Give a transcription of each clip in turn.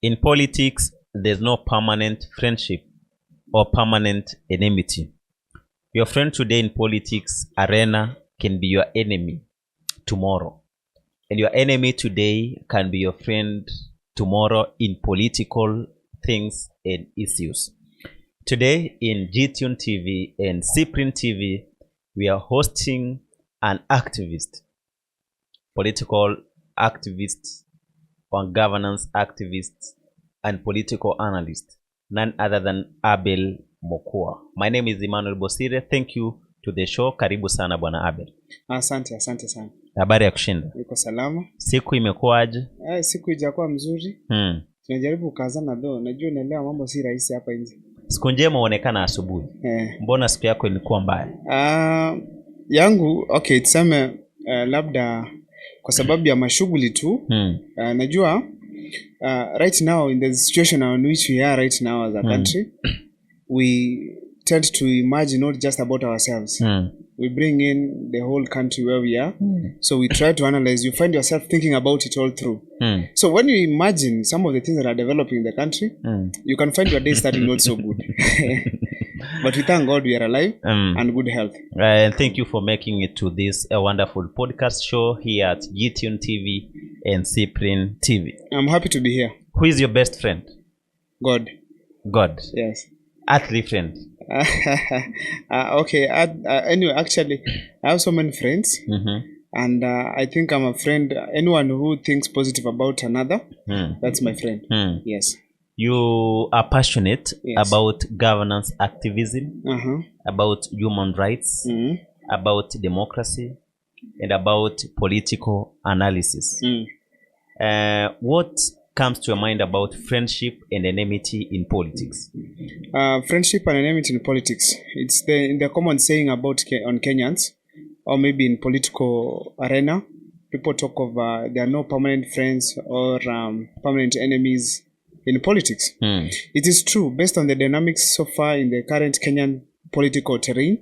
In politics, there's no permanent friendship or permanent enmity. Your friend today in politics arena can be your enemy tomorrow. And your enemy today can be your friend tomorrow in political things and issues. Today in GTune TV and Cyprian TV, we are hosting an activist, political activist, on governance activist, and political analyst, none other than Abel Mokua. My name is Emmanuel Bosire. Thank you to the show. Karibu sana bwana Abel. Asante sana. Habari ya kushinda? Niko salama. Siku imekuwaje? Siku ijakuwa mzuri. Tunajaribu kukazana do. Najua unaelewa mambo si rahisi hapa nje. Siku njema uonekana asubuhi. Mbona siku yako ilikuwa mbaya? Yangu okay, tuseme labda kwa sababu ya mashughuli tu. Najua right now in the situation in which we are right now as a country, we tend to imagine not just about ourselves. We bring in the whole country where we are. So we try to analyze. You find yourself thinking about it all through. So when you imagine some of the things that are developing in the country, you can find your day starting not so good. But we thank God we are alive and good health. And thank you for making it to this wonderful podcast show here at GTune TV and Cyprian TV. I'm happy to be here. Who is your best friend? God. God. Yes. Earthly friend. Okay. Anyway, actually, I have so many friends. And I think I'm a friend. Anyone who thinks positive about another, that's my friend. Yes. You are passionate about governance activism, about human rights, about democracy, and about political analysis. What comes to your mind about friendship and enmity in politics? Friendship and enmity in politics. It's the common saying about on Kenyans, or maybe in political arena. People talk of there are no permanent friends or permanent enemies in politics. It is true, based on the dynamics so far in the current Kenyan political terrain,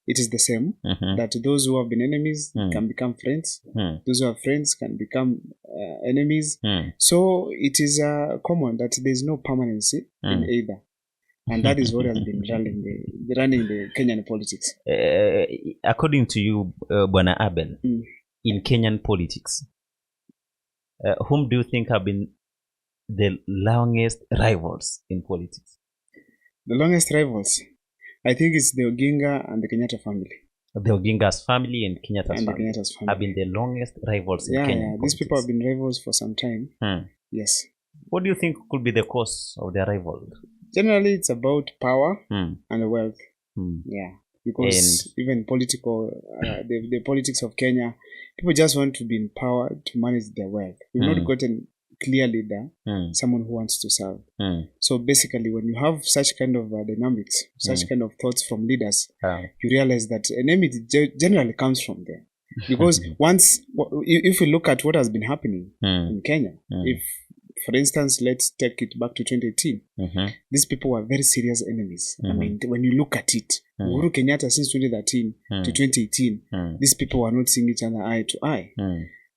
it is the same, that those who have been enemies can become friends, those who are friends can become enemies. So it is common that there is no permanency in either. And that is what has been running the Kenyan politics. According to you, Bwana Abel, in Kenyan politics, whom do you think have been the longest rivals in politics? The longest rivals, I think it's the Odinga and the Kenyatta family. The Odinga's family and Kenyatta's family have been the longest rivals in Kenya. These people have been rivals for some time. Yes. What do you think could be the cause of their rivalry? Generally, it's about power and wealth. Yeah. Because even political, the politics of Kenya, people just want to be in power to manage their wealth. We've not gotten clear leader, someone who wants to serve. So basically, when you have such kind of dynamics, such kind of thoughts from leaders, you realize that enmity generally comes from there. Because if we look at what has been happening in Kenya, if, for instance, let's take it back to 2018, these people were very serious enemies. I mean, when you look at it, Uhuru Kenyatta since 2013 to 2018, these people were not seeing each other eye to eye.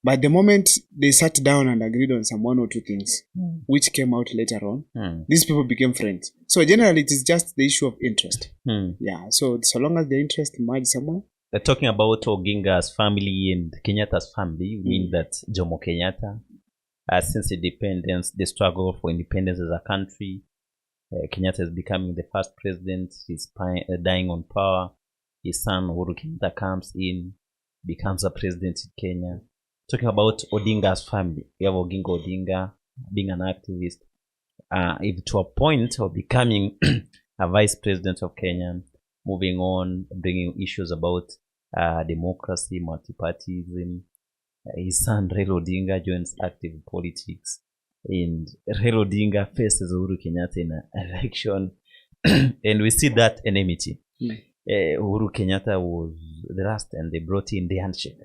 But the moment they sat down and agreed on some one or two things, which came out later on, these people became friends. So generally, it is just the issue of interest. Yeah. So long as the interest merge somewhere. Talking about Odinga's family and Kenyatta's family, we mean that Jomo Kenyatta, since independence, the struggle for independence as a country, Kenyatta is becoming the first president. He's dying on power. His son Uhuru Kenyatta comes in, becomes a president in Kenya. Talking about Odinga's family, we have Odinga being an activist, if to a point of becoming a vice president of Kenya, moving on, bringing issues about democracy, multipartyism. His son Raila Odinga joins active politics, and Raila Odinga faces Uhuru Kenyatta in an election, and we see that enmity. Uhuru Kenyatta was the last, and they brought in the handshake.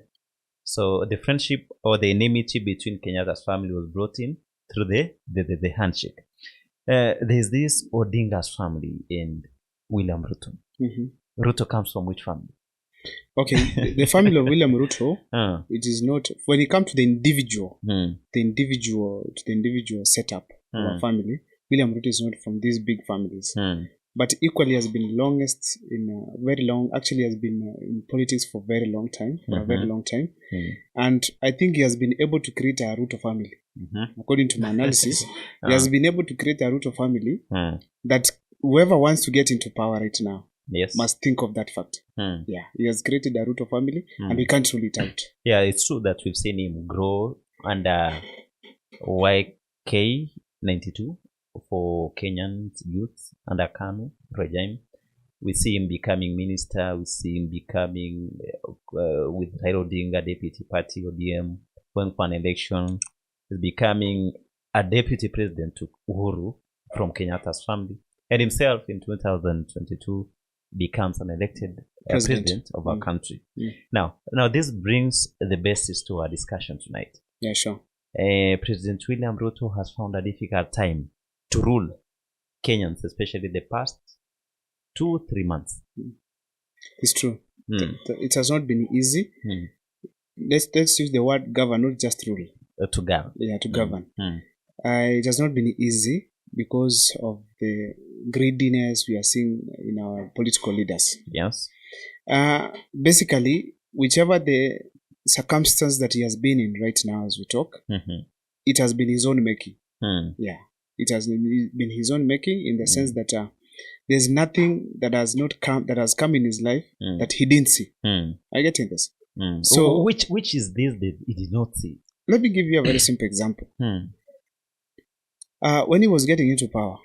So the friendship or the enmity between Kenyatta's family was brought in through the handshake. There's this Odinga's family and William Ruto. Ruto comes from which family? Okay, the family of William Ruto, it is not, when it comes to the individual, the individual setup, of our family. William Ruto is not from these big families. But equally has been longest in very long, actually has been in politics for a very long time, And I think he has been able to create a Ruto family. According to my analysis, he has been able to create a Ruto family that whoever wants to get into power right now must think of that fact. Yeah, he has created a Ruto family and we can't rule it out. Yeah, it's true that we've seen him grow under YK92 for Kenyan youth under Kanu regime. We see him becoming minister. We see him becoming with Raila Odinga, deputy party ODM, going for an election. He's becoming a deputy president to Uhuru from Kenyatta's family. And himself in 2022 becomes an elected president of our country. Now this brings the basis to our discussion tonight. Yeah, sure. President William Ruto has found a difficult time to rule Kenyans, especially the past 2-3 months. It's true. It has not been easy. Let's use the word govern, not just rule. To govern. Yeah, to govern. It has not been easy because of the greediness we are seeing in our political leaders. Yes. Basically, whichever the circumstance that he has been in right now as we talk, it has been his own making. Yeah, it has been his own making in the sense that there's nothing that has come in his life that he didn't see. I get in this. So which is this that he did not see? Let me give you a very simple example. When he was getting into power,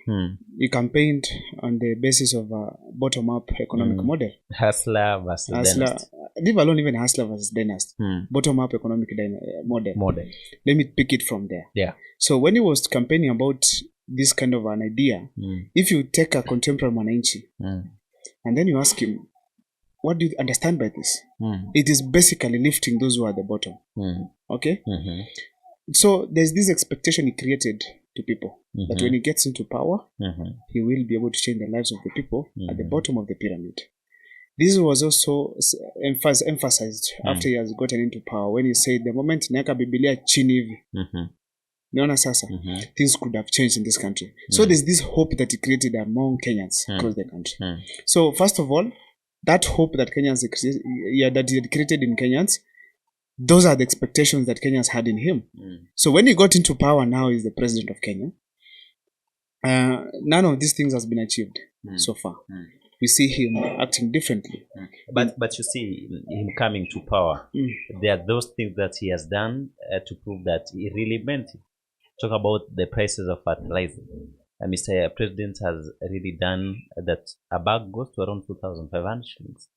he campaigned on the basis of a bottom-up economic model. Hustler versus dynasty. Leave alone even hustler versus dynasty. Bottom-up economic model. Let me pick it from there. Yeah. So when he was campaigning about this kind of an idea, if you take a contemporary Mwananchi and then you ask him, what do you understand by this? It is basically lifting those who are at the bottom. Okay? So there's this expectation he created to people that when he gets into power, he will be able to change the lives of the people at the bottom of the pyramid. This was also emphasized after he has gotten into power when he said the moment Neka Biblia chini hivi, Niona sasa, things could have changed in this country. So there's this hope that he created among Kenyans across the country. So first of all, that hope that Kenyans that he had created in Kenyans, those are the expectations that Kenyans had in him. So when he got into power, now he's the president of Kenya. None of these things has been achieved so far. We see him acting differently. But you see him coming to power. There are those things that he has done to prove that he really meant it. Talk about the prices of fertilizer. Mr. President has really done that. A bag goes to around 2,500 shillings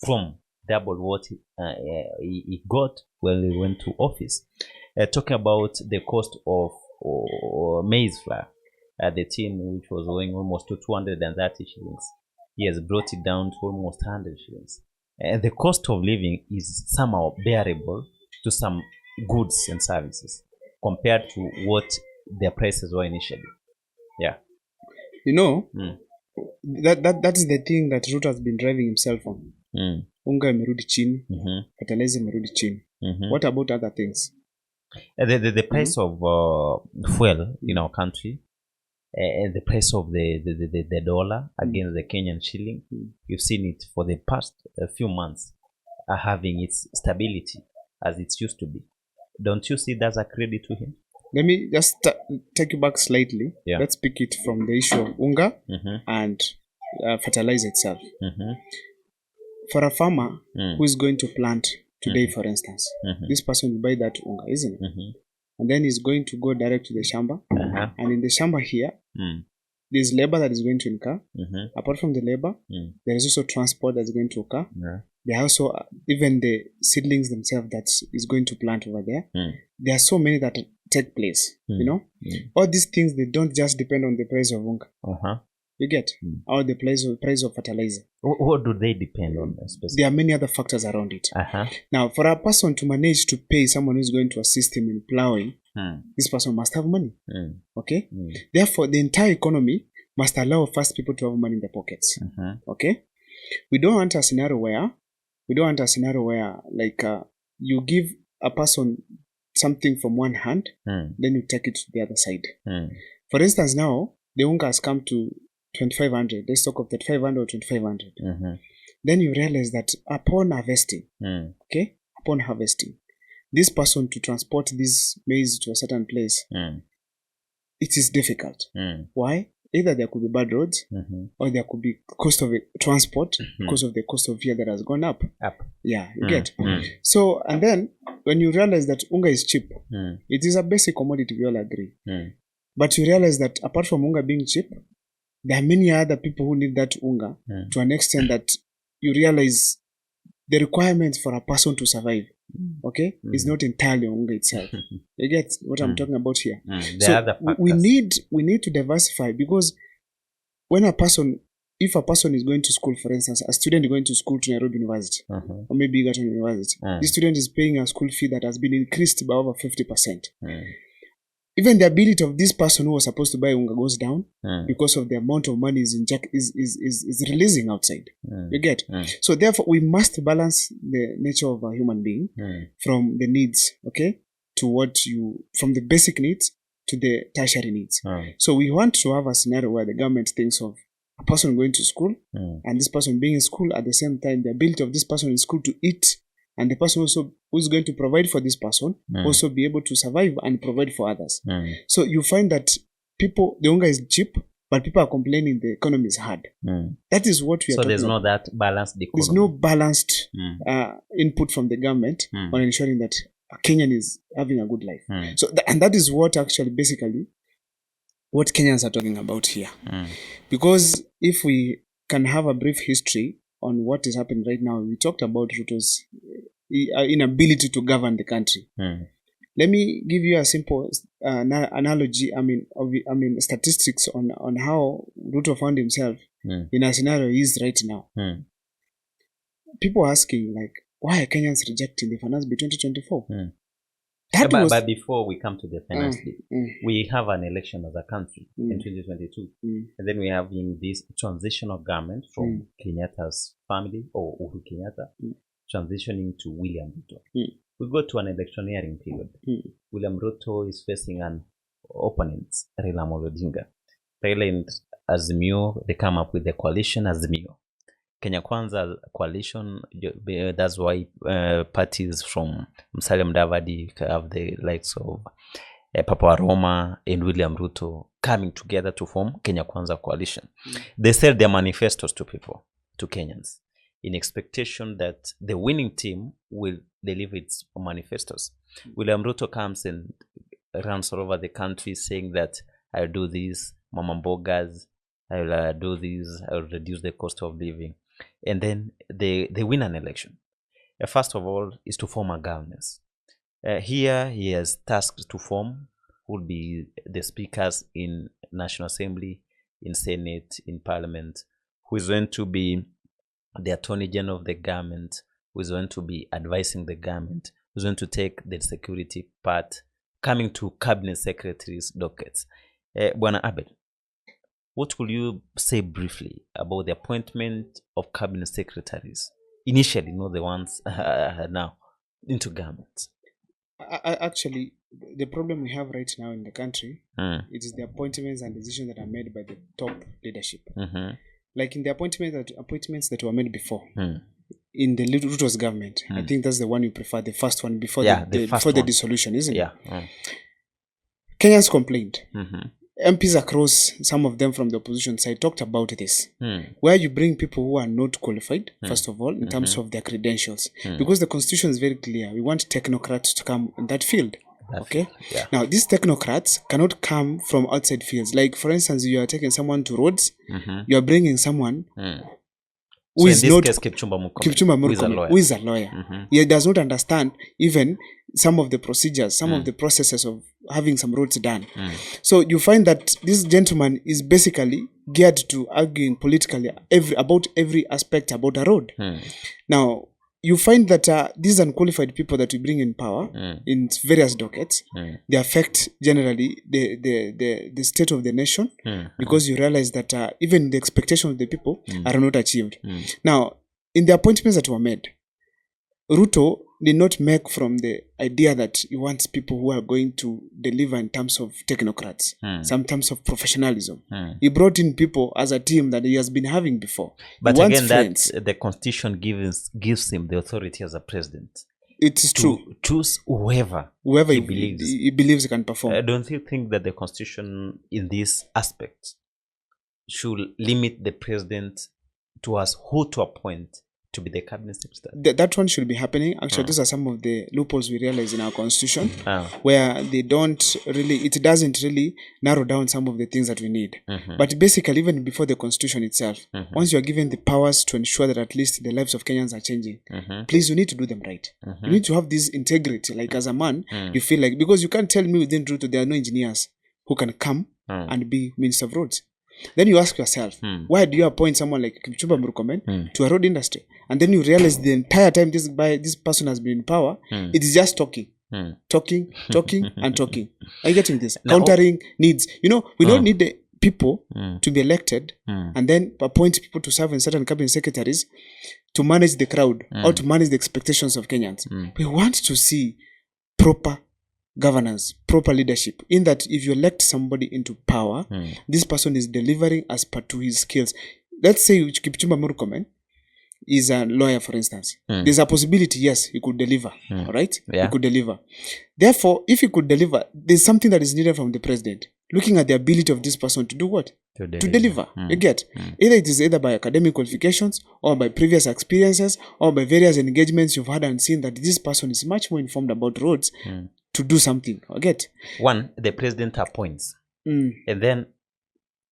from double what he got when he went to office. Talking about the cost of maize flour, the tin which was going almost to 230 shillings, he has brought it down to almost 100 shillings. The cost of living is somehow bearable to some goods and services compared to what their prices were initially. Yeah. You know, that is the thing that Ruto has been driving himself on. Unga imerudi chini, fertilizer imerudi chini. What about other things? The price of fuel in our country, the price of the dollar against the Kenyan shilling, you've seen it for the past few months having its stability as it used to be. Don't you see that's a credit to him? Let me just take you back slightly. Yeah. Let's pick it from the issue of unga and fertilizer itself. For a farmer who is going to plant today, for instance, this person will buy that unga, isn't it? And then he's going to go direct to the shamba. And in the shamba here, there's labor that is going to incur. Apart from the labor, there is also transport that's going to occur. There are also even the seedlings themselves that is going to plant over there. There are so many that take place, you know. All these things, they don't just depend on the price of unga. You get? Or the price of fertilizer. What do they depend on? There are many other factors around it. Now, for a person to manage to pay someone who's going to assist him in plowing, this person must have money. Okay? Therefore, the entire economy must allow first people to have money in their pockets. Okay? We don't want a scenario where like you give a person something from one hand, then you take it to the other side. For instance, now the unga has come to 2,500. Let's talk of 3,500 or 2,500. Then you realize that upon harvesting, upon harvesting, this person to transport this maize to a certain place, it is difficult. Why? Either there could be bad roads, or there could be cost of transport because of the cost of fuel that has gone up. Yeah, you get. So, and then when you realize that unga is cheap, it is a basic commodity, we all agree. But you realize that apart from unga being cheap, there are many other people who need that unga to an extent that you realize the requirements for a person to survive, is not entirely unga itself. You get what I'm talking about here? So we need to diversify, because when if a person is going to school, for instance, a student going to school to Nairobi University, or maybe Egerton University, this student is paying a school fee that has been increased by over 50%. Even the ability of this person who was supposed to buy unga goes down because of the amount of money is releasing outside. You get? So therefore, we must balance the nature of a human being from the needs, from the basic needs to the tertiary needs. So we want to have a scenario where the government thinks of a person going to school and this person being in school at the same time, the ability of this person in school to eat, and the person also who's going to provide for this person also be able to survive and provide for others. So you find that the unga is cheap, but people are complaining the economy is hard. That is what we are talking about. So there's no that balanced economy. There's no balanced input from the government on ensuring that a Kenyan is having a good life. So and that is what actually basically what Kenyans are talking about here. Because if we can have a brief history on what is happening right now, we talked about Ruto's inability to govern the country. Let me give you a simple analogy. Statistics on how Ruto found himself in a scenario he is right now. People are asking, like, why are Kenyans rejecting the finance bill 2024? But before we come to the finance bill, we have an election as a country in 2022, and then we have in this transitional government from Kenyatta's family, or Uhuru Kenyatta, transitioning to William Ruto. We go to an electioneering period. William Ruto is facing an opponent, Raila Odinga. Raila and Azimio, they come up with the coalition Azimio. Kenya Kwanza coalition, that's why parties from Musalia Mudavadi have the likes of Papa Roma and William Ruto coming together to form Kenya Kwanza coalition. They sell their manifestos to people, to Kenyans, in expectation that the winning team will deliver its manifestos. William Ruto comes and runs all over the country saying that I'll do this, Mama Mbogas, I'll do this, I'll reduce the cost of living. And then they win an election. First of all is to form a governance. Here he has tasked to form who will be the speakers in National Assembly, in Senate, in Parliament, who is going to be the Attorney General of the government, who is going to be advising the government, who is going to take the security part, coming to cabinet secretaries' dockets. Bwana Abel, what will you say briefly about the appointment of cabinet secretaries, initially, not the ones now, into government? Actually, the problem we have right now in the country, it is the appointments and decisions that are made by the top leadership. Like in the appointments that were made before, in the Ruto's government, I think that's the one you prefer, the first one before the dissolution, isn't it? Kenyans complained. MPs across, some of them from the opposition side, talked about this, where you bring people who are not qualified, first of all, in terms of their credentials, because the constitution is very clear. We want technocrats to come in that field. Now, these technocrats cannot come from outside fields. Like, for instance, you are taking someone to roads, you are bringing someone who is not Kipchumba Murkomen, who is a lawyer. He does not understand even some of the procedures, some of the processes of having some roads done. So you find that this gentleman is basically geared to arguing politically about every aspect about a road. Now, you find that these unqualified people that we bring in power in various dockets, they affect generally the state of the nation, because you realize that even the expectations of the people are not achieved. Now, in the appointments that were made, Ruto did not make from the idea that he wants people who are going to deliver in terms of technocrats, some terms of professionalism. He brought in people as a team that he has been having before. But again, that the constitution gives him the authority as a president. It is true. Choose whoever he believes he can perform. Don't you think that the constitution in this aspect should limit the president to us who to appoint to be the cabinet secretary? That one should be happening. Actually, those are some of the loopholes we realize in our constitution, where it doesn't really narrow down some of the things that we need. But basically, even before the constitution itself, once you are given the powers to ensure that at least the lives of Kenyans are changing, please, you need to do them right. You need to have this integrity. Like as a man, you feel like, because you can't tell me within Ruto there are no engineers who can come and be Minister of Roads. Then you ask yourself, why do you appoint someone like Kipchumba Murkomen to a road industry? And then you realize the entire time this person has been in power, it is just talking, and talking. Are you getting this? Now, countering needs. We don't need the people to be elected and then appoint people to serve in certain cabinet secretaries to manage the crowd or to manage the expectations of Kenyans. We want to see proper governance, proper leadership, in that if you elect somebody into power, this person is delivering as per to his skills. Let's say Kipchumba Murkomen is a lawyer, for instance. There's a possibility, yes, he could deliver. All right? Yeah. He could deliver. Therefore, if he could deliver, there's something that is needed from the president. Looking at the ability of this person to do what? To deliver. You get? Either by academic qualifications or by previous experiences or by various engagements you've had and seen that this person is much more informed about roads to do something. I get? One, the president appoints. And then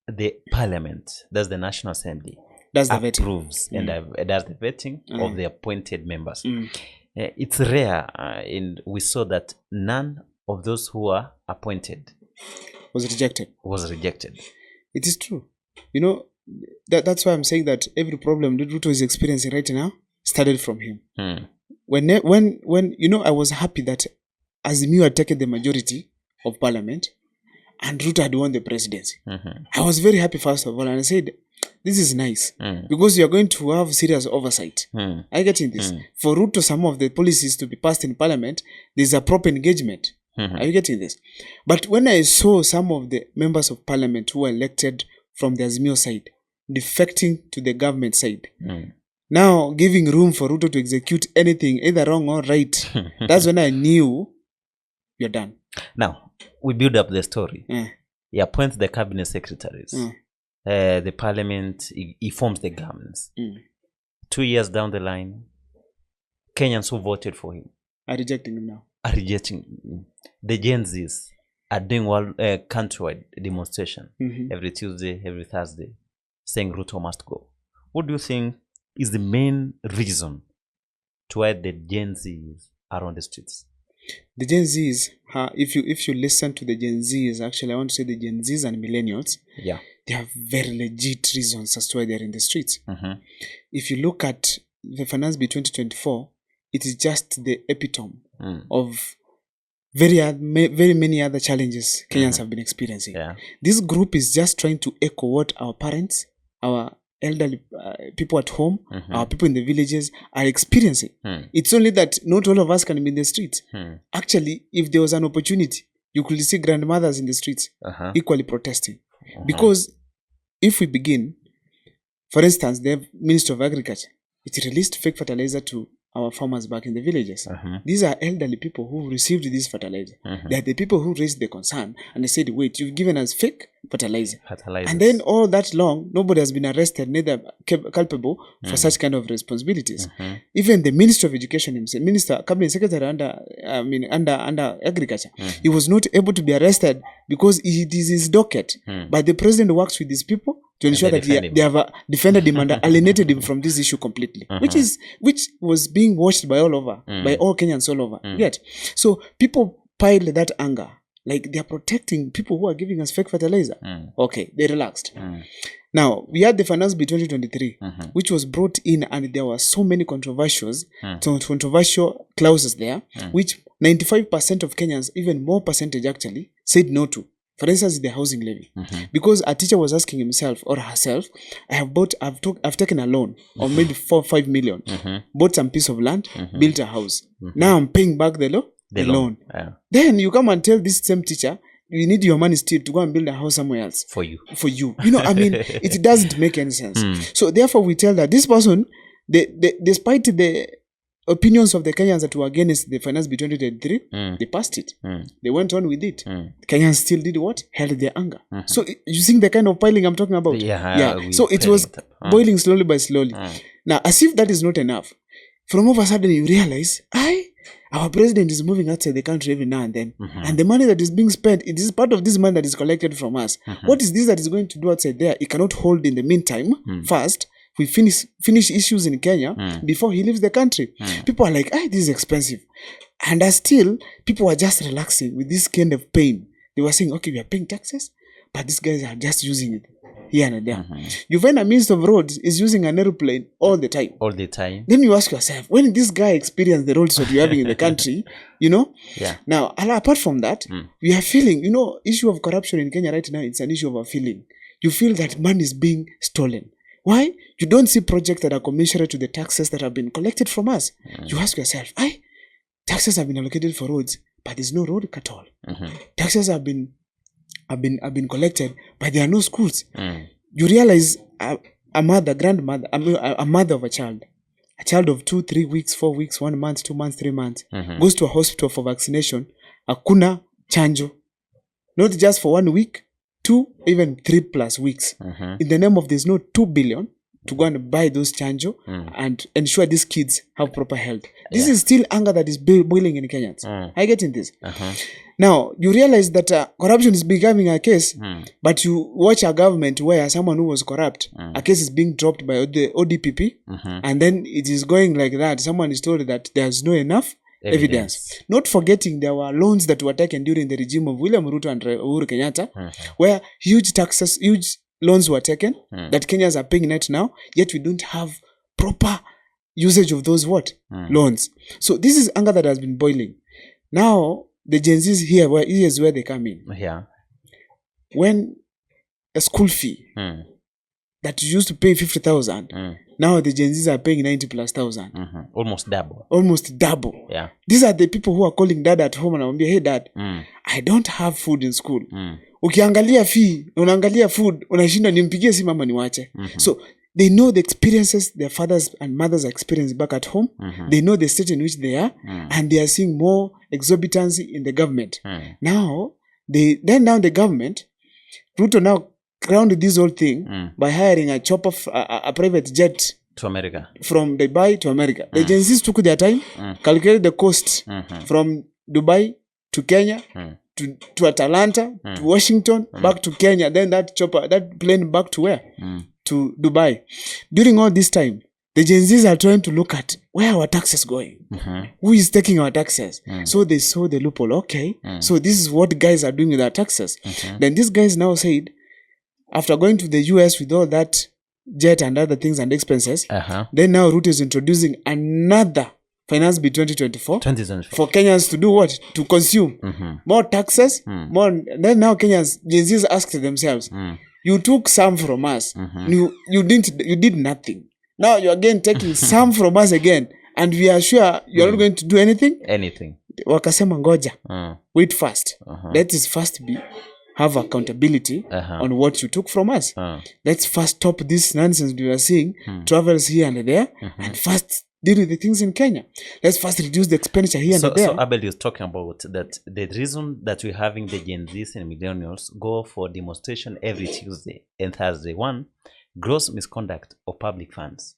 the parliament, that's the National Assembly, does the approves and does the vetting of the appointed members. It's rare, and we saw that none of those who are appointed was rejected. It is true. That's why I'm saying that every problem that Ruto is experiencing right now started from him. When I was happy that Azimio had taken the majority of parliament and Ruto had won the presidency. I was very happy, first of all, and I said, this is nice because you are going to have serious oversight. I get in this. For Ruto, some of the policies to be passed in parliament, there's a proper engagement. Are you getting this? But when I saw some of the members of parliament who were elected from the Azimio side defecting to the government side, now giving room for Ruto to execute anything, either wrong or right, that's when I knew you're done. Now, we build up the story. He appoints the cabinet secretaries. The parliament, he forms the governments. 2 years down the line, Kenyans who voted for him are rejecting him now. The Gen Zs are doing countrywide demonstration every Tuesday, every Thursday, saying Ruto must go. What do you think is the main reason to why the Gen Zs are on the streets? The Gen Zs, if you listen to the Gen Zs, actually I want to say the Gen Zs and millennials, they have very legit reasons as to why they're in the streets. If you look at the Finance Bill 2024, it is just the epitome of very many other challenges Kenyans have been experiencing. This group is just trying to echo what our parents, our elderly people at home, our people in the villages are experiencing. It's only that not all of us can be in the streets. Actually, if there was an opportunity, you could see grandmothers in the streets equally protesting. Because if we begin, for instance, the Ministry of Agriculture, it released fake fertilizer to our farmers back in the villages. These are elderly people who received this fertilizer. They are the people who raised the concern and they said, wait, you've given us fake fertilizer. And then all that long, nobody has been arrested, neither culpable for such kind of responsibilities. Even the Minister of Education himself, Cabinet Secretary under Agriculture, he was not able to be arrested because it is his docket. But the president works with these people to ensure that they have defended him and alienated him from this issue completely, which was being watched by all over, by all Kenyans all over. Yet, so people pile that anger, like they are protecting people who are giving us fake fertilizer. Okay, they relaxed. Now we had the Finance Bill 2023, which was brought in, and there were so many controversial clauses there, which 95% of Kenyans, even more percentage actually, said no to. For instance, the housing levy. Because a teacher was asking himself or herself, I've taken a loan of maybe 4 or 5 million, bought some piece of land, built a house. Now I'm paying back the loan. Yeah. Then you come and tell this same teacher, you need your money still to go and build a house somewhere else. For you. You know, I mean, it doesn't make any sense. So therefore we tell that this person, despite the opinions of the Kenyans that were against the finance bill 2023, they passed it. They went on with it. Kenyans still did what? Held their anger. So you think the kind of piling I'm talking about? Yeah. So it was boiling slowly by slowly. Now, as if that is not enough, from all of a sudden you realize, our president is moving outside the country every now and then. And the money that is being spent, it is part of this money that is collected from us. What is this that is going to do outside there? It cannot hold in the meantime. First, we finish issues in Kenya before he leaves the country. People are like, this is expensive. And still, people are just relaxing with this kind of pain. They were saying, okay, we are paying taxes, but these guys are just using it here and there. You find a Minister of Roads is using an aeroplane all the time. All the time. Then you ask yourself, when did this guy experience the roads that you're having in the country? You know? Yeah. Now, apart from that, we are feeling, issue of corruption in Kenya right now, it's an issue of a feeling. You feel that money is being stolen. Why? You don't see projects that are commensurate to the taxes that have been collected from us. You ask yourself, taxes have been allocated for roads, but there's no road at all. Taxes have been collected, but there are no schools. You realize a mother of a child of 2, 3 weeks, 4 weeks, 1 month, 2 months, 3 months, goes to a hospital for vaccination, hakuna chanjo, not just for 1 week, 2, even 3+ weeks. In the name of there's no 2 billion to go and buy those chanjo and ensure these kids have proper health. This is still anger that is boiling in Kenyans. I get in this. Now, you realize that corruption is becoming a case, but you watch a government where someone who was corrupt, a case is being dropped by the ODPP, and then it is going like that. Someone is told that there's no enough evidence. Not forgetting there were loans that were taken during the regime of William Ruto and Uhuru Kenyatta, where huge loans were taken that Kenyans are paying right now, yet we don't have proper usage of those loans. So this is anger that has been boiling. Now, the Gen Zs here's where they come in. Yeah. When a school fee that you used to pay 50,000, now the Gen Zs are paying 90,000+. Almost double. Yeah. These are the people who are calling dad at home and anambia, hey dad, I don't have food in school. Ukiangalia fee, unaangalia food, unashinda nimpigie simu ama niwache. So they know the experiences their fathers and mothers experience back at home. They know the state in which they are, and they are seeing more exorbitancy in the government. Now the government, Ruto now grounded this whole thing by hiring a chopper, a private jet to America, from Dubai to America. The agencies took their time, calculated the cost from Dubai to Kenya, to Atlanta, to Washington, back to Kenya. Then that plane back to where? To Dubai. During all this time, the Gen Zs are trying to look at where our taxes going. Who is taking our taxes? So they saw the loophole. Okay, so this is what guys are doing with our taxes. Then these guys now said, after going to the US with all that jet and other things and expenses, then now Ruto is introducing another finance bill 2024 for Kenyans to do what? To consume more taxes. More. Then now Kenyans, Gen Zs asked themselves, you took some from us. You did nothing. Now you are again taking some from us again, and we are sure you are not going to do anything. Wakasema ngoja. Wait first. Let us first have accountability on what you took from us. Let's first stop this nonsense we are seeing, travels here and there, and first deal with the things in Kenya. Let's first reduce the expenditure here and there. So Abel is talking about that the reason that we're having the Gen Zs and millennials go for demonstration every Tuesday and Thursday. One, gross misconduct of public funds,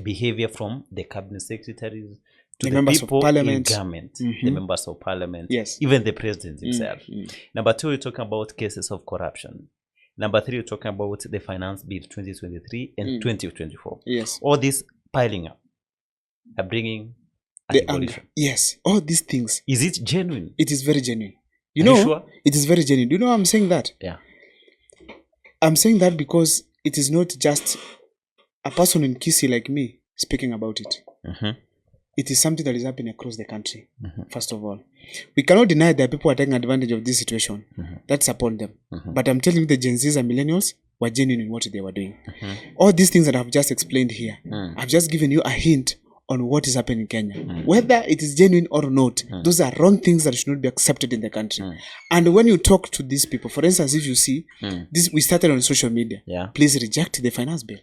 behavior from the cabinet secretaries to the people in government, the members of parliament, even the president himself. Number two, we're talking about cases of corruption. Number three, we're talking about the finance bill 2023 and 2024. All this piling up are bringing the anger. All these things. Is it genuine? It is very genuine. You know, sure? It is very genuine. Do you know why I'm saying that? Yeah. I'm saying that because it is not just a person in Kisii like me speaking about it. it is something that is happening across the country. First of all, we cannot deny that people are taking advantage of this situation. That's upon them. But I'm telling you, the Gen Zs and millennials were genuine in what they were doing. All these things that I've just explained here, I've just given you a hint on what is happening in Kenya. Whether it is genuine or not, those are wrong things that should not be accepted in the country. And when you talk to these people, for instance, if you see, this we started on social media, please reject the finance bill.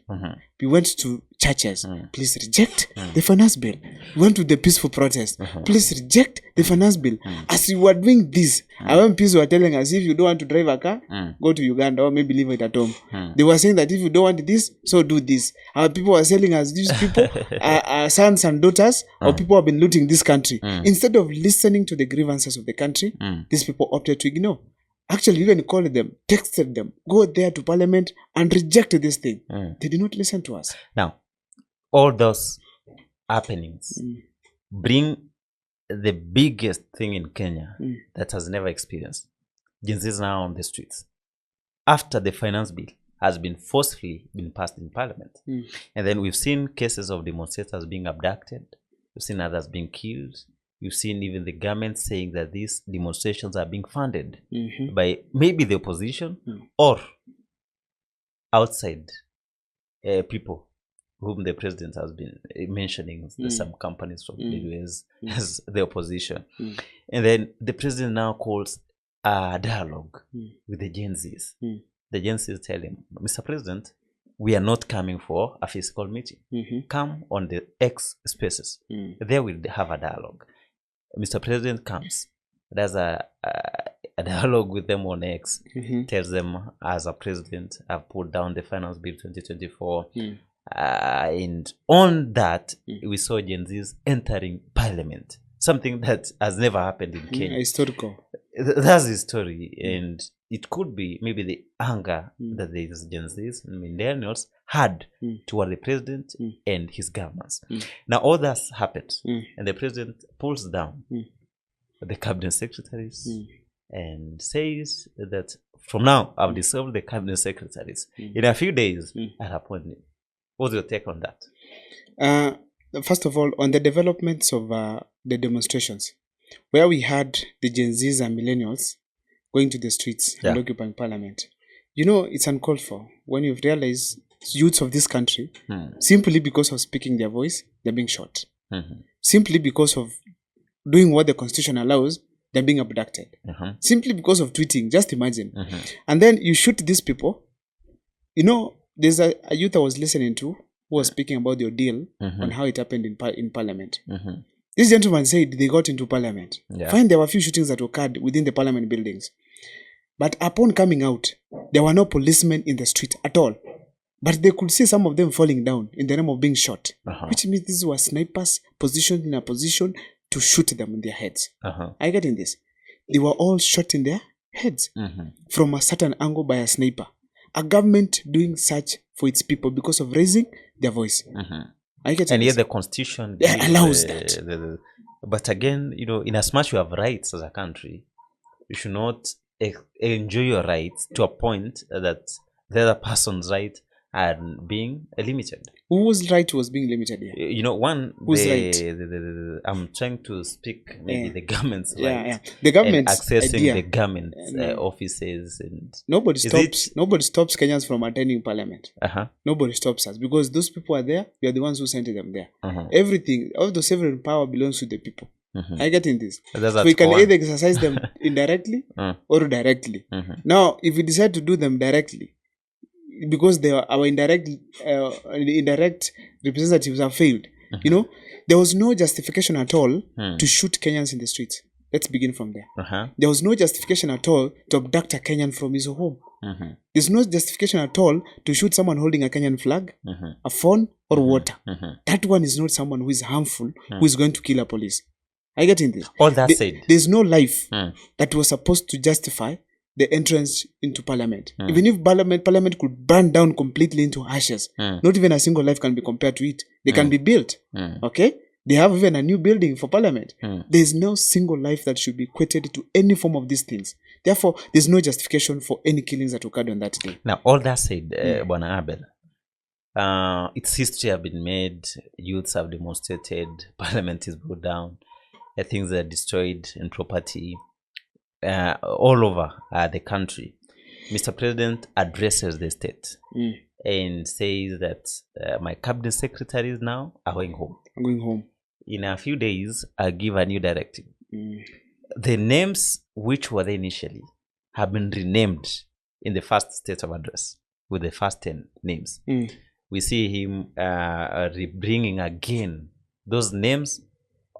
We went to churches, please reject the finance bill. We went to the peaceful protest, please reject the finance bill. As we were doing this, our MPs were telling us, if you don't want to drive a car, go to Uganda or maybe leave it at home. They were saying that if you don't want this, so do this. Our people were selling us, these people are sons and daughters or people have been looting this country. Instead of listening to the grievances of the country, these people opted to ignore. Actually, even called them, texted them, go there to parliament and reject this thing. They did not listen to us. Now, all those happenings bring the biggest thing in Kenya that has never experienced. Gen Z is now on the streets. After the finance bill has been forcefully been passed in parliament. And then we've seen cases of demonstrators being abducted. We've seen others being killed. You've seen even the government saying that these demonstrations are being funded by maybe the opposition or outside people whom the president has been mentioning, some companies from the US as the opposition. And then the president now calls a dialogue with the Gen Zs. The Gen Zs tell him, Mr. President, we are not coming for a physical meeting. Come on the X spaces. There we'll have a dialogue. Mr. President comes, does a dialogue with them on X, tells them, as a president, I've put down the finance bill 2024. And on that, we saw Gen Zs entering parliament, something that has never happened in Kenya. Historical. That's the story. And it could be maybe the anger that these Gen Zs and millennials had toward the president and his governments. Now, all that happened, and the president pulls down the cabinet secretaries and says that from now, I've dissolved the cabinet secretaries. In a few days, I'll appoint them. What's your take on that? First of all, on the developments of the demonstrations, where we had the Gen Zs and millennials going to the streets and occupying parliament. You know, it's uncalled for when you realize youths of this country, simply because of speaking their voice, they're being shot. Simply because of doing what the constitution allows, they're being abducted. Simply because of tweeting, just imagine. And then you shoot these people. You know, there's a youth I was listening to who was speaking about the ordeal on how it happened in parliament. This gentleman said they got into parliament. Fine, there were a few shootings that occurred within the parliament buildings. But upon coming out, there were no policemen in the street at all. But they could see some of them falling down in the name of being shot. Which means these were snipers positioned in a position to shoot them in their heads. Are you getting this? They were all shot in their heads from a certain angle by a sniper. A government doing such for its people because of raising their voice. And yet the constitution allows that. But again, you know, in as much you have rights as a country, you should not enjoy your rights to a point that the other person's right are being limited. Whose right was being limited here? You know, one, whose right? I'm trying to speak maybe the government's right. The government's accessing idea. The government offices, and nobody stops Kenyans from attending parliament. Nobody stops us because those people are there. We are the ones who sent them there. Everything, all the sovereign power belongs to the people. I get in this. So we can either exercise them indirectly or directly. Now, if we decide to do them directly, because our indirect representatives have failed, you know, there was no justification at all to shoot Kenyans in the streets. Let's begin from there. There was no justification at all to abduct a Kenyan from his home. There's no justification at all to shoot someone holding a Kenyan flag, a phone, or water. That one is not someone who is harmful, who is going to kill a police. I get in this. All that said, there's no life that was supposed to justify the entrance into parliament. Even if parliament could burn down completely into ashes, not even a single life can be compared to it. They can be built. Okay? They have even a new building for parliament. There's no single life that should be equated to any form of these things. Therefore, there's no justification for any killings that occurred on that day. Now, all that said, Bwana Abel, its history have been made. Youths have demonstrated. Parliament is brought down. Things are destroyed and property all over the country. Mr. President addresses the state and says that my cabinet secretaries now are going home. I'm going home. In a few days, I'll give a new directive. The names which were there initially have been renamed in the first state of address with the first 10 names. We see him bringing again those names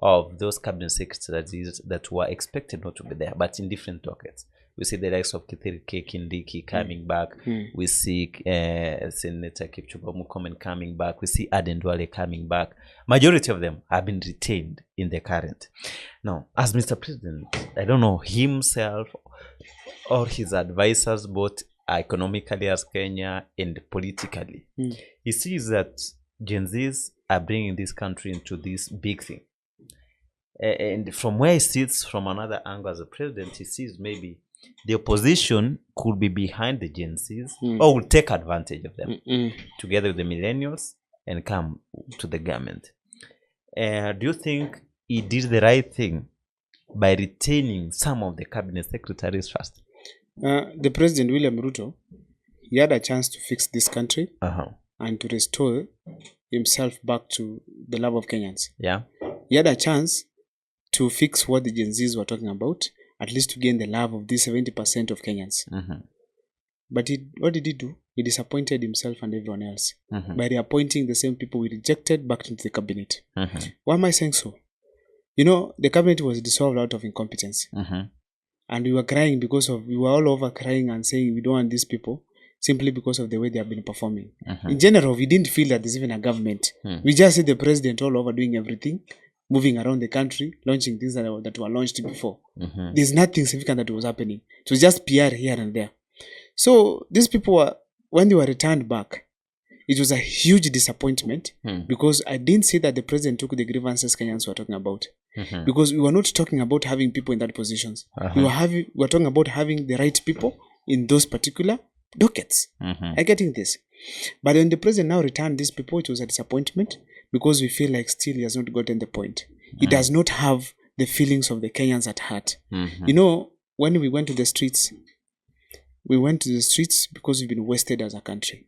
of those cabinet secretaries that were expected not to be there, but in different dockets. We see the likes of Kithure Kindiki coming back. We see Senator Kipchumba Murkomen coming back. We see Aden Duale coming back. Majority of them have been retained in the current. Now, as Mr. President, I don't know himself or his advisors, both economically as Kenya and politically, he sees that Gen Zs are bringing this country into this big thing. And from where he sits from another angle as a president, he sees maybe the opposition could be behind the Gen Zs or will take advantage of them together with the millennials and come to the government. Do you think he did the right thing by retaining some of the cabinet secretaries first? The President, William Ruto, he had a chance to fix this country and to restore himself back to the love of Kenyans. Yeah. He had a chance to fix what the Gen Zs were talking about, at least to gain the love of these 70% of Kenyans. But what did he do? He disappointed himself and everyone else by reappointing the same people we rejected back into the cabinet. Why am I saying so? You know, the cabinet was dissolved out of incompetence. And we were crying we were all over crying and saying we don't want these people simply because of the way they have been performing. In general, we didn't feel that there's even a government. We just see the president all over doing everything, moving around the country, launching things that were launched before. There's nothing significant that was happening. It was just PR here and there. So these people when they were returned back, it was a huge disappointment because I didn't see that the president took the grievances Kenyans were talking about. Because we were not talking about having people in that positions. We were talking about having the right people in those particular dockets. I'm getting this. But when the president now returned these people, it was a disappointment because we feel like still he has not gotten the point. He does not have the feelings of the Kenyans at heart. You know, when we went to the streets, because we've been wasted as a country,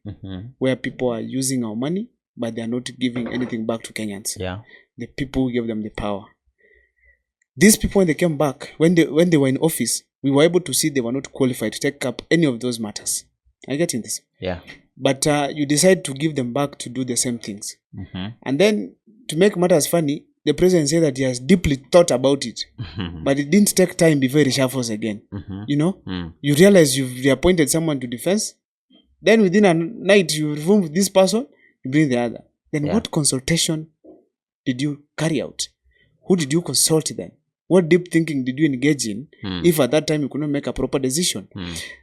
where people are using our money, but they are not giving anything back to Kenyans. The people who gave them the power. These people, when they came back, when they were in office, we were able to see they were not qualified to take up any of those matters. Are you getting this? Yeah. But you decide to give them back to do the same things. And then, to make matters funny, the president said that he has deeply thought about it. But it didn't take time before he reshuffles again. You know? You realize you've reappointed someone to defense. Then within a night, you remove this person, you bring the other. Then what consultation did you carry out? Who did you consult then? What deep thinking did you engage in if at that time you could not make a proper decision?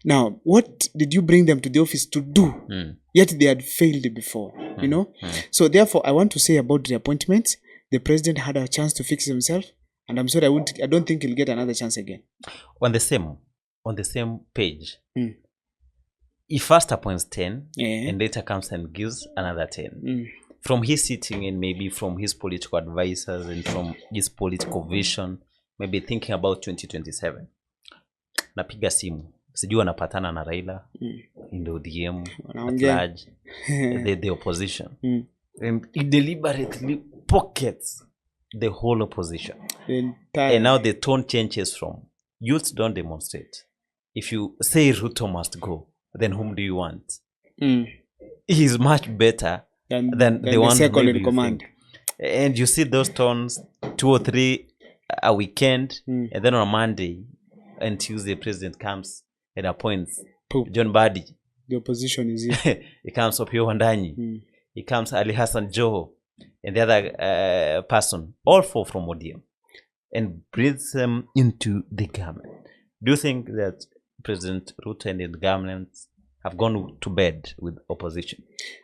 Now, what did you bring them to the office to do? Yet they had failed before, you know? So therefore, I want to say about the appointments, the president had a chance to fix himself, and I'm sorry, I don't think he'll get another chance again. On the same page, he first appoints 10 and later comes and gives another 10. From his sitting and maybe from his political advisors and from his political vision, maybe thinking about 2027. Napiga simu. Sijui wanapatana na Raila in the ODM at large, the opposition. And he deliberately pockets the whole opposition. And now the tone changes from youths don't demonstrate. If you say Ruto must go, then whom do you want? He's much better than the one second in command. And you see those tones 2 or 3 a weekend, and then on a Monday and Tuesday, president comes and appoints John Badi. The opposition is here. He comes Opiyo Wandanyi. He comes Ali Hassan Joho and the other person, all 4 from ODM, and brings them into the government. Do you think that President Ruto and the government have gone to bed with opposition?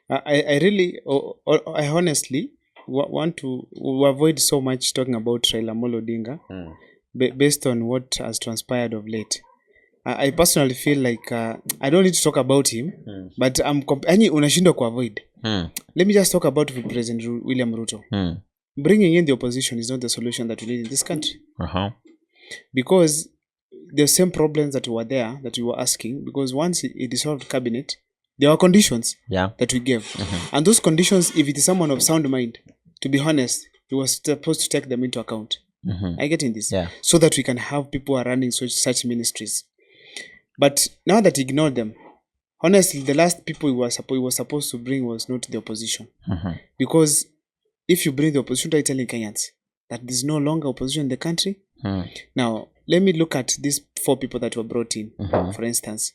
I honestly want to avoid so much talking about Raila Odinga based on what has transpired of late. I personally feel like I don't need to talk about him, but unashindwa kuavoid. Let me just talk about President William Ruto. Bringing in the opposition is not the solution that we need in this country. Because the same problems that were there that we were asking, because once he dissolved cabinet, there were conditions that we gave. And those conditions, if it is someone of sound mind, to be honest, he was supposed to take them into account. I get in this? So that we can have people who are running such ministries. But now that he ignored them, honestly, the last people he was supposed to bring was not the opposition. Because if you bring the opposition, are you telling Kenyans that there's no longer opposition in the country? Now, let me look at these 4 people that were brought in. For instance,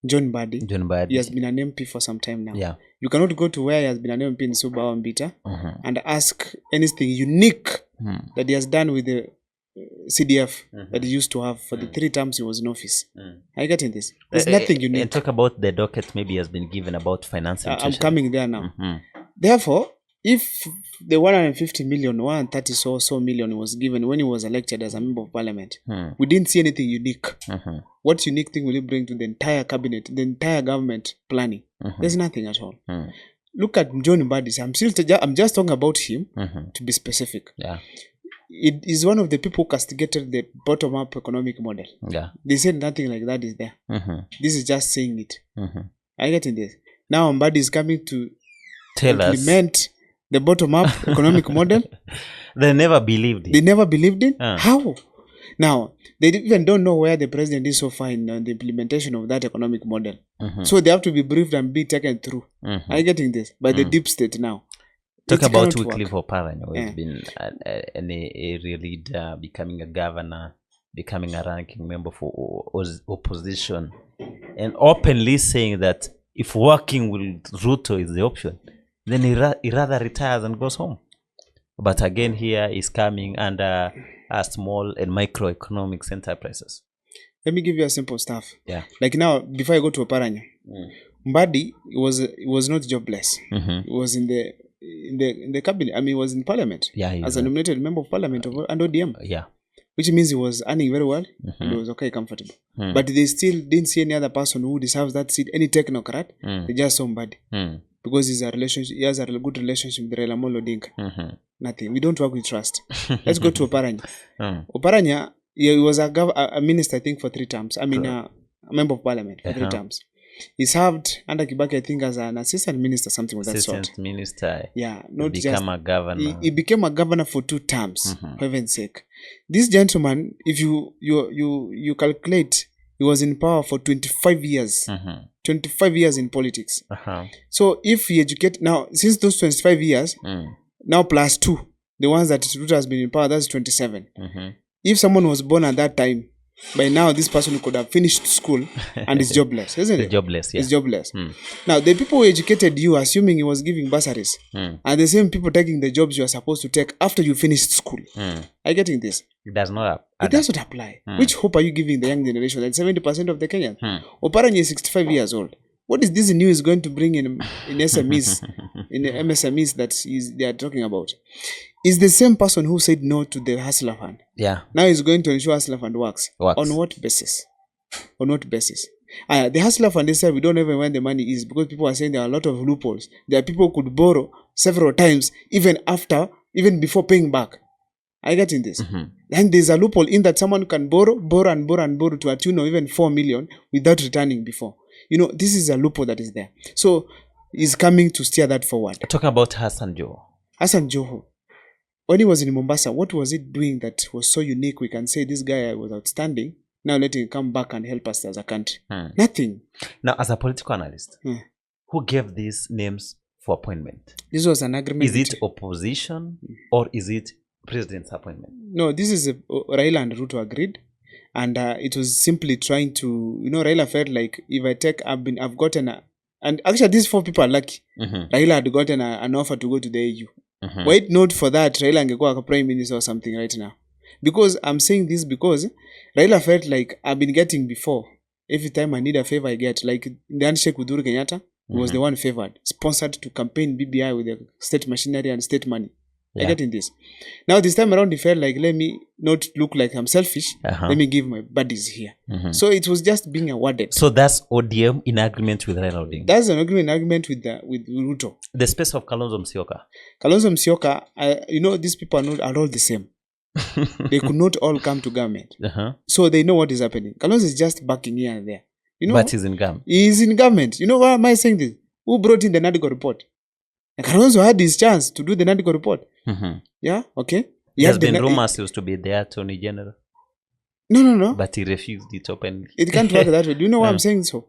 John Mbadi. He has been an MP for some time now. You cannot go to where he has been an MP in Suba or Mbita and ask anything unique that he has done with the CDF that he used to have for the 3 terms he was in office. Are you getting this? There's nothing unique. And talk about the docket maybe has been given about financing. I'm coming there now. Therefore, if the 150 million, 130 so million was given when he was elected as a member of parliament, we didn't see anything unique. What unique thing will he bring to the entire cabinet, the entire government planning? There's nothing at all. Look at John Mbadi. I'm just talking about him to be specific. It is one of the people who castigated the bottom-up economic model. They said nothing like that is there. This is just saying it. I get in this. Now Mbadi is coming to implement the bottom-up economic model. They never believed it. They never believed it? How? Now, they even don't know where the president is so far in the implementation of that economic model. So they have to be briefed and be taken through. Are you getting this? By the deep state now. Talk about Wycliffe Oparanya, who has been an area leader, becoming a governor, becoming a ranking member for opposition, and openly saying that if working with Ruto is the option, then he rather retires and goes home. But again, here is coming under small and microeconomics enterprises. Let me give you a simple stuff. Like now, before I go to Oparanya, Mbadi was not jobless. He was in the cabinet. I mean, he was in parliament as a nominated member of parliament and ODM. Which means he was earning very well and he was okay, comfortable. But they still didn't see any other person who deserves that seat, any technocrat. They just saw Mbadi. Because he has a good relationship with Raila Odinga. Nothing. We don't work with trust. Let's go to Oparanya. Oparanya, he was a minister, I think, for 3 terms. I mean, a member of parliament for 3 terms. He served under Kibaki, I think, as an assistant minister, something of that sort. Assistant minister. Not become a governor. He became a governor for 2 terms, for heaven's sake. This gentleman, if you calculate, he was in power for 25 years. 25 years in politics. So if he educate now, since those 25 years, now plus 2, the ones that Ruto has been in power, that's 27. If someone was born at that time, by now this person could have finished school and is jobless, isn't it? Jobless, He's jobless. Now, the people who educated you, assuming he was giving bursaries, are the same people taking the jobs you are supposed to take after you finished school. Are you getting this? It does not apply. Which hope are you giving the young generation? Like 70% of the Kenyans. Oparanya is 65 years old. What is this news going to bring in SMEs, in the MSMEs that they are talking about? Is the same person who said no to the Hustler Fund. Now he's going to ensure Hustler Fund works. On what basis? The Hustler Fund, they said we don't know where the money is because people are saying there are a lot of loopholes. There are people who could borrow several times even before paying back. I get in this. And there's a loophole in that someone can borrow to a tune of even 4 million without returning before. This is a loophole that is there. So he's coming to steer that forward. Talking about Hassan Joho. When he was in Mombasa, what was it doing that was so unique? We can say this guy was outstanding. Now let him come back and help us as a country. Nothing. Now, as a political analyst, who gave these names for appointment? This was an agreement. Is it opposition or is it president's appointment? No, this is Raila and Ruto agreed. And it was simply trying to, Raila felt like if I take, I've gotten and actually these 4 people are lucky. Raila had gotten an offer to go to the AU. Wait, not for that, Raila angekuwa a prime minister or something right now. Because I'm saying this because Raila felt like I've been getting before. Every time I need a favor, I get. Like in the handshake with Kenyatta, he was the one favored, sponsored to campaign BBI with the state machinery and state money. I get in this. Now this time around, he felt like, let me not look like I'm selfish. Let me give my buddies here. So it was just being awarded. So that's ODM in agreement with Raila Odinga. That's an agreement with Ruto. The space of Kalonzo Musyoka. Kalonzo Musyoka, these people are all the same. They could not all come to government. So they know what is happening. Kalonzo is just backing here and there. But he's in government. He's in government. You know why am I saying this? Who brought in the Nadigo report? And Kalonzo had his chance to do the Nadigo report. Yeah, okay. There's been rumors he used to be the Attorney General. No. But he refused it openly. It can't work that way. Do you know why I'm saying so?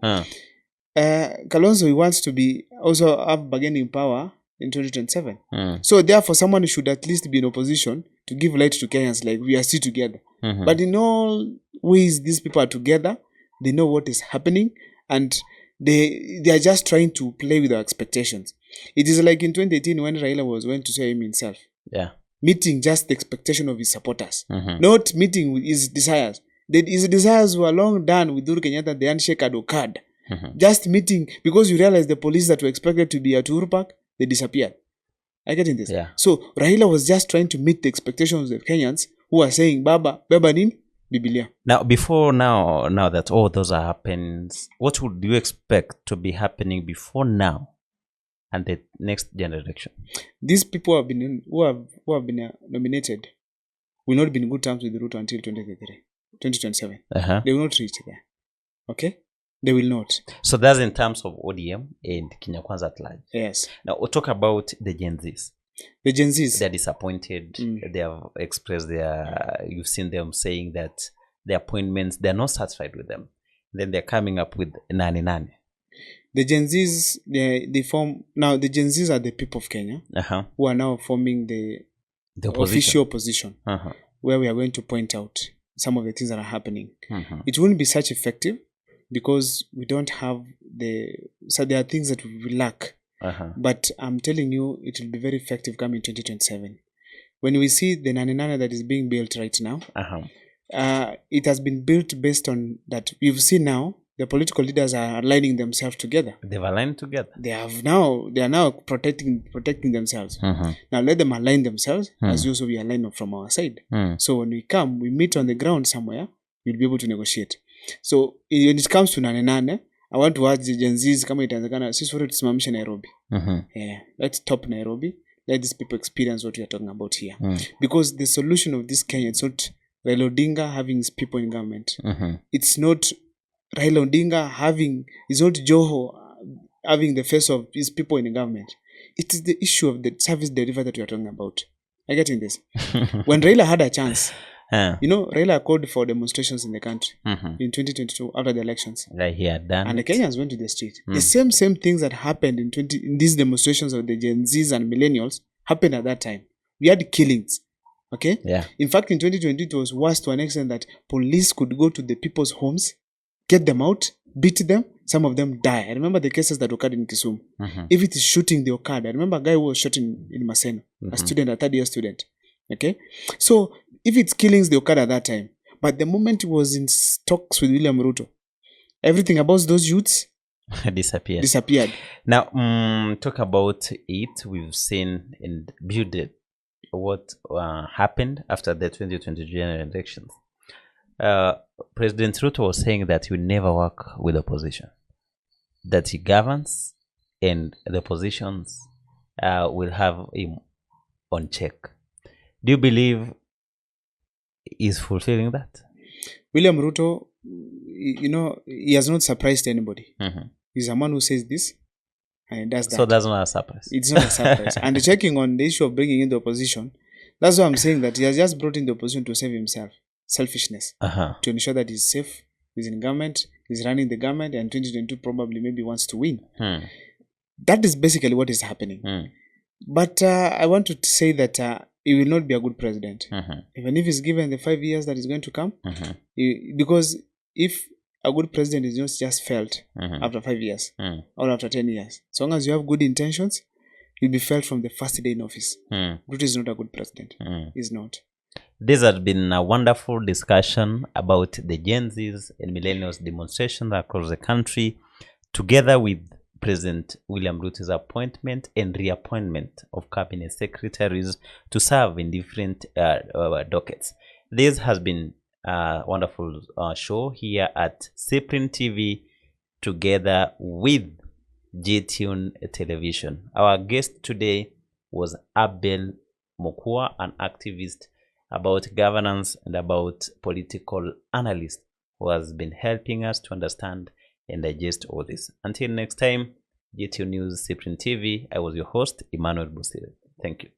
Kalonzo, he wants to be also have bargaining power in 2027. So therefore, someone should at least be in opposition to give light to Kenyans, like we are still together. But in all ways, these people are together. They know what is happening, and they are just trying to play with our expectations. It is like in 2018 when Raila was going to say him himself. Yeah. Meeting just the expectation of his supporters. Not meeting with his desires. His desires were long done with Uhuru Kenyatta, the handshake had occurred. Just meeting, because you realize the police that were expected to be at Uhuru Park, they disappeared. I get in this. Yeah. So Raila was just trying to meet the expectations of Kenyans who are saying, Baba nin Biblia. Now, now that all those are happening, what would you expect to be happening before now and the next general election? These people who have been nominated will not be in good terms with Ruto until 2027. They will not reach there. Okay? They will not. So that's in terms of ODM and Kenya Kwanza at large. Yes. Now we'll talk about the Gen Zs. The Gen Zs. They're disappointed. They have expressed you've seen them saying that the appointments, they're not satisfied with them. Then they're coming up with nani. The Gen Zs, they form, now the Gen Zs are the people of Kenya who are now forming the official opposition, where we are going to point out some of the things that are happening. It won't be such effective because we don't have so there are things that we lack. But I'm telling you, it will be very effective coming 2027. When we see the nani that is being built right now, it has been built based on that. We've seen now the political leaders are aligning themselves together. They've aligned together. They are now protecting themselves. Now let them align themselves as also we align from our side. So when we meet on the ground somewhere, we'll be able to negotiate. So when it comes to nane, I want to ask the Gen Zs kama itanzakana sisi wote tusimamishe Nairobi. Yeah, let's stop Nairobi. Let these people experience what we are talking about here. Because the solution of this Kenya, it's not Raila Odinga having his people in government. It's not Raila Odinga it's not Joho having the face of his people in the government. It is the issue of the service delivery that we are talking about. I get in this. When Raila had a chance, Raila called for demonstrations in the country in 2022 after the elections. Like he had done. And the Kenyans went to the street. The same things that happened in these demonstrations of the Gen Zs and millennials happened at that time. We had killings. Okay? Yeah. In fact, in 2020, it was worse to an extent that police could go to the people's homes, get them out, beat them. Some of them die. I remember the cases that occurred in Kisumu. If it is shooting, they occurred. I remember a guy who was shot in Maseno, a student, a third-year student. Okay? So, if it's killings, they occurred at that time. But the moment he was in talks with William Ruto, everything about those youths disappeared. Now, talk about it. We've seen and viewed it. What happened after the 2020 general elections. President Ruto was saying that he will never work with the opposition. That he governs and the oppositions will have him on check. Do you believe is fulfilling that? William Ruto, he has not surprised anybody. He's a man who says this and he does that. So that's not a surprise. It's not a surprise. And checking on the issue of bringing in the opposition, that's why I'm saying that he has just brought in the opposition to save himself. Selfishness. To ensure that he's safe, he's in government, he's running the government, and 2022 probably maybe wants to win. That is basically what is happening. But I want to say that he will not be a good president. Even if he's given the 5 years that is going to come. Because if a good president is not just felt after 5 years or after 10 years, as long as you have good intentions, you'll be felt from the first day in office. Ruto is not a good president. He's not. This has been a wonderful discussion about the Gen Zs and millennials demonstrations across the country, together with President William Ruto's appointment and reappointment of cabinet secretaries to serve in different dockets. This has been a wonderful show here at Cyprian TV together with GTune Television. Our guest today was Abel Mokua, an activist about governance and about political analyst who has been helping us to understand and digest all this. Until next time, GTnews Cyprian TV, I was your host, Emmanuel Busire. Thank you.